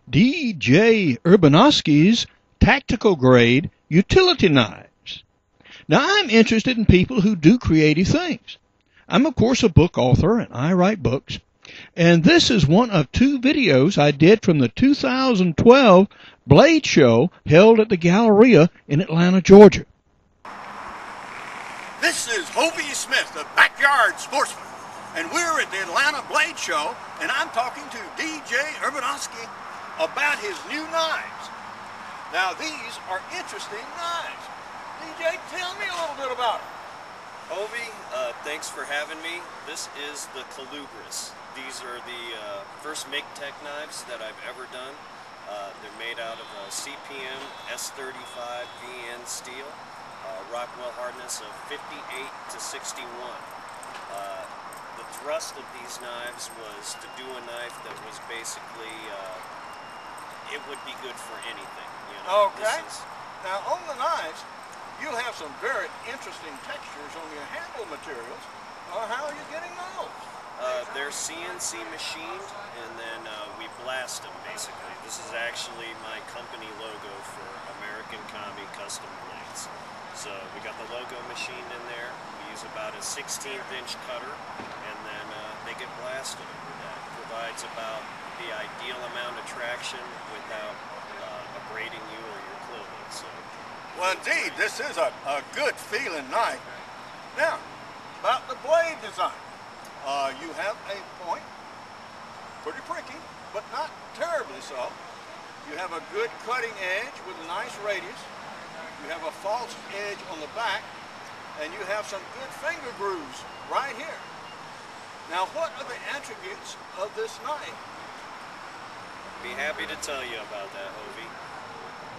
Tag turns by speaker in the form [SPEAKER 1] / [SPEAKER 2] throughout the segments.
[SPEAKER 1] DJ Urbanovsky's Tactical Grade Utility Knives. Now, I'm interested in people who do creative things. I'm, of course, a book author, and I write books. And this is one of two videos I did from the 2012 Blade Show held at the Galleria in Atlanta, Georgia.
[SPEAKER 2] This is Hovey Smith, the backyard sportsman, and we're at the Atlanta Blade Show, and I'm talking to DJ Urbanovsky about his new knives. Now, these are interesting knives. DJ, tell me a little bit about them.
[SPEAKER 3] Hovey, thanks for having me. This is the Calubris. These are the first MIG-Tech knives that I've ever done. They're made out of CPM S35 VN steel, Rockwell hardness of 58 to 61. The thrust of these knives was to do a knife that was basically, it would be good for anything. You know?
[SPEAKER 2] Okay. Now, on the knives, you'll have some very interesting textures on your handle materials. How are you getting those?
[SPEAKER 3] They're CNC machined, and then we blast them, basically. This is actually my company logo for American Combi Custom Blades. So we got the logo machined in there. We use about a 16th-inch cutter, and then they get blasted over that. Provides about the ideal amount of traction without abrading you or your clothing. So,
[SPEAKER 2] well, indeed, this is a good feeling knife. Now, about the blade design. You have a point, pretty pricky, but not terribly so. You have a good cutting edge with a nice radius. You have a false edge on the back, and you have some good finger grooves right here. Now, what are the attributes of this knife?
[SPEAKER 3] Be happy to tell you about that, Hovey.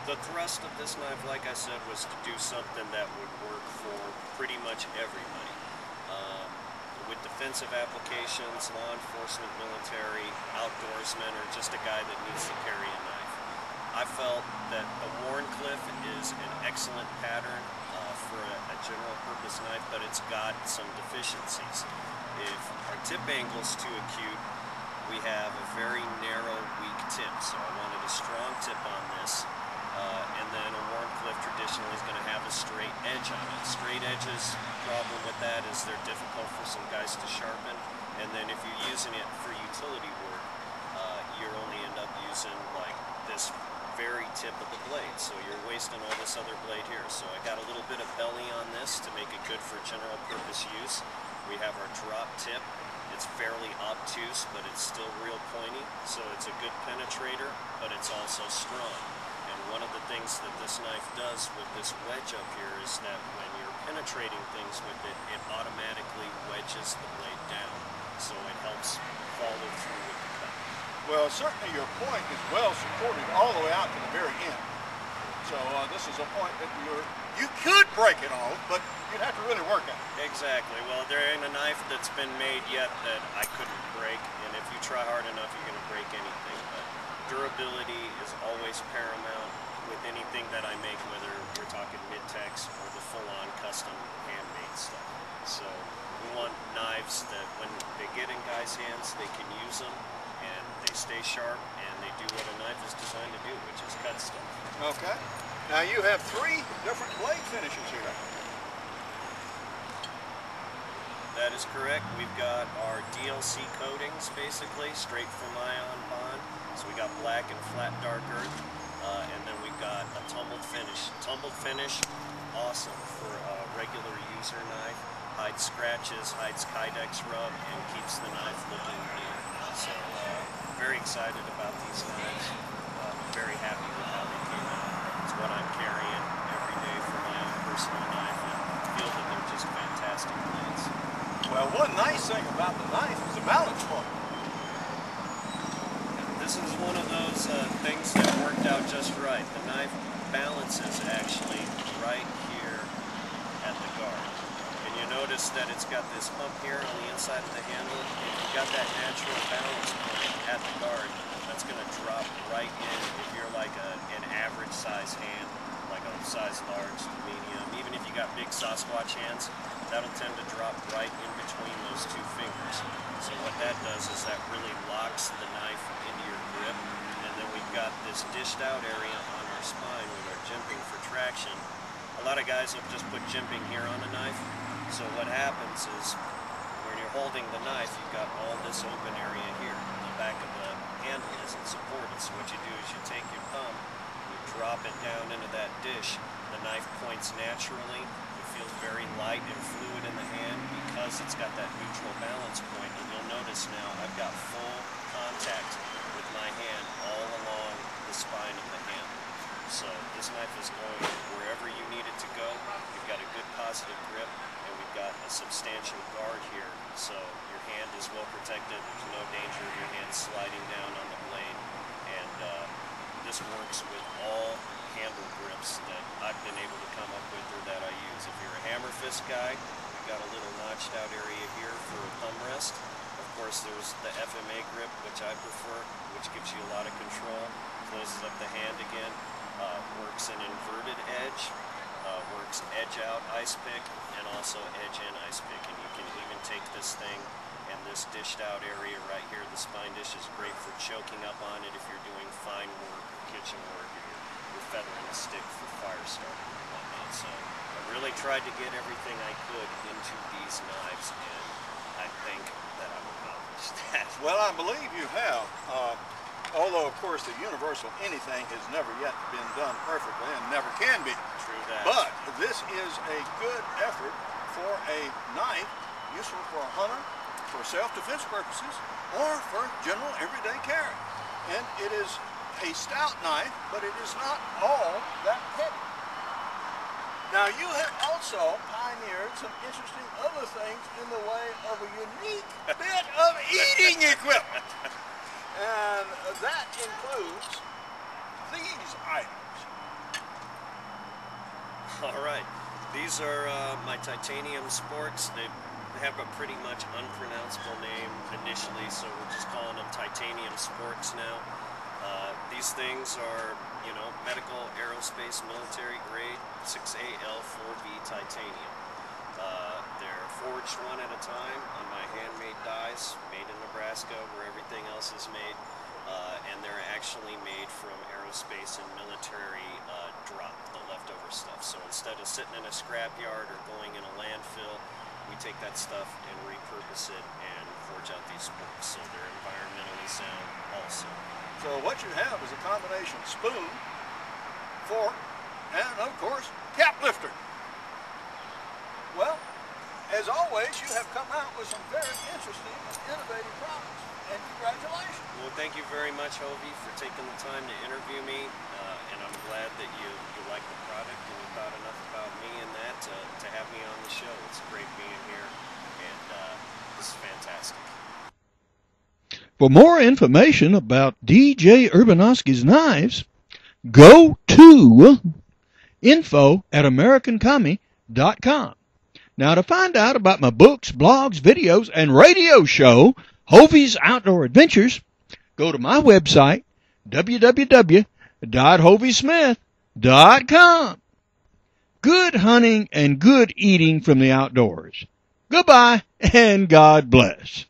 [SPEAKER 3] The thrust of this knife, like I said, was to do something that would work for pretty much everybody. With defensive applications, law enforcement, military, outdoorsmen, or just a guy that needs to carry a knife. I felt that a Wharncliffe is an excellent pattern for a general purpose knife, but it's got some deficiencies. If our tip angle's too acute, we have a very narrow, weak tip, so I wanted a strong tip on this. And then a Wharncliffe traditionally is going to have a straight edge on it. Straight edges, problem with that is they're difficult for some guys to sharpen. And then if you're using it for utility work, you only end up using like this very tip of the blade. So you're wasting all this other blade here. So I got a little bit of belly on this to make it good for general purpose use. We have our drop tip. It's fairly obtuse, but it's still real pointy. So it's a good penetrator, but it's also strong. One of the things that this knife does with this wedge up here is that when you're penetrating things with it, it automatically wedges the blade down, so it helps follow through with the cut.
[SPEAKER 2] Well, certainly your point is well supported all the way out to the very end. So this is a point that you could break it off, but you'd have to really work at it.
[SPEAKER 3] Exactly. Well, there ain't a knife that's been made yet that I couldn't break, and if you try hard enough, you're going to break anything. But durability is always paramount with anything that I make, whether we're talking mid-techs or the full-on custom handmade stuff. So we want knives that when they get in guys' hands, they can use them and they stay sharp and they do what a knife is designed to do, which is cut stuff.
[SPEAKER 2] Okay. Now you have 3 different blade finishes here.
[SPEAKER 3] That is correct. We've got our DLC coatings, basically, straight from Ion Bond. So we got black and flat dark earth. And then we got a tumbled finish. Tumbled finish, awesome for a regular user knife. Hides scratches, hides Kydex rub, and keeps the knife looking new. So very excited about these knives. Very happy with how they came out. It's what I'm carrying every day for my own personal knife, and I feel that they're just fantastic blades.
[SPEAKER 2] Well, one nice thing about the knife is the balance point.
[SPEAKER 3] This is one of those things that worked out just right. The knife balances actually right here at the guard. And you notice that it's got this hump here on the inside of the handle. If you've got that natural balance point at the guard, that's going to drop right in. If you're like an average size hand, like a size large to medium, even if you got big Sasquatch hands, that'll tend to drop right in between those 2 fingers. So what that does is that really locks the knife into your grip, and then we've got this dished out area on our spine with our jimping for traction. A lot of guys have just put jimping here on the knife. So what happens is when you're holding the knife, you've got all this open area here. The back of the handle isn't supported. So what you do is you take your thumb, you drop it down into that dish. The knife points naturally. It feels very light and fluid in the hand because it's got that neutral balance point. And you'll notice now I've got full contact with my hand all along the spine of the handle. So this knife is going wherever you need it to go. You've got a good positive grip, and we've got a substantial guard here. So your hand is well protected. There's no danger of your hand sliding down on the blade. And this works with all handle grips that I've been able to come up with or that I use. If you're a hammer fist guy, you've got a little notched out area here for a thumb rest. Of course, there's the FMA grip, which I prefer, which gives you a lot of control, closes up the hand again, works an inverted edge, works edge out ice pick, and also edge in ice pick. And you can even take this thing and this dished out area right here, the spine dish, is great for choking up on it if you're doing fine work or kitchen work, or you're feathering a stick for fire starting and whatnot. So I really tried to get everything I could into these knives, and I think that I've accomplished that.
[SPEAKER 2] Well, I believe you have. Although, of course, the universal anything has never yet been done perfectly and never can be.
[SPEAKER 3] True that.
[SPEAKER 2] But this is a good effort for a knife useful for a hunter, for self-defense purposes, or for general everyday carry. And it is a stout knife, but it is not all that heavy. Now, you have also pioneered some interesting other things in the way of a unique bit of eating equipment. And that includes these items.
[SPEAKER 3] All right. These are my titanium sporks. They have a pretty much unpronounceable name initially, so we're just calling them titanium sporks now. These things are, you know, medical, aerospace, military grade 6AL 4B titanium. They're forged one at a time on my handmade dies, made in Nebraska, where everything else is made. And they're actually made from aerospace and military drop, the leftover stuff. So instead of sitting in a scrapyard or going in a landfill, we take that stuff and repurpose it and forge out these sporks. So they're environmentally sound also.
[SPEAKER 2] So what you have is a combination spoon, fork, and of course, cap lifter. Well, as always, you have come out with some very interesting and innovative products. And congratulations.
[SPEAKER 3] Well, thank you very much, Hovey, for taking the time to interview me. And I'm glad that you like the product and you thought enough about me and that to have me on the show. It's great being here, and this is fantastic.
[SPEAKER 1] For more information about DJ Urbanovsky's knives, go to info@americancommie.com. Now, to find out about my books, blogs, videos, and radio show, Hovey's Outdoor Adventures, go to my website, www.hoveysmith.com. Good hunting and good eating from the outdoors. Goodbye, and God bless.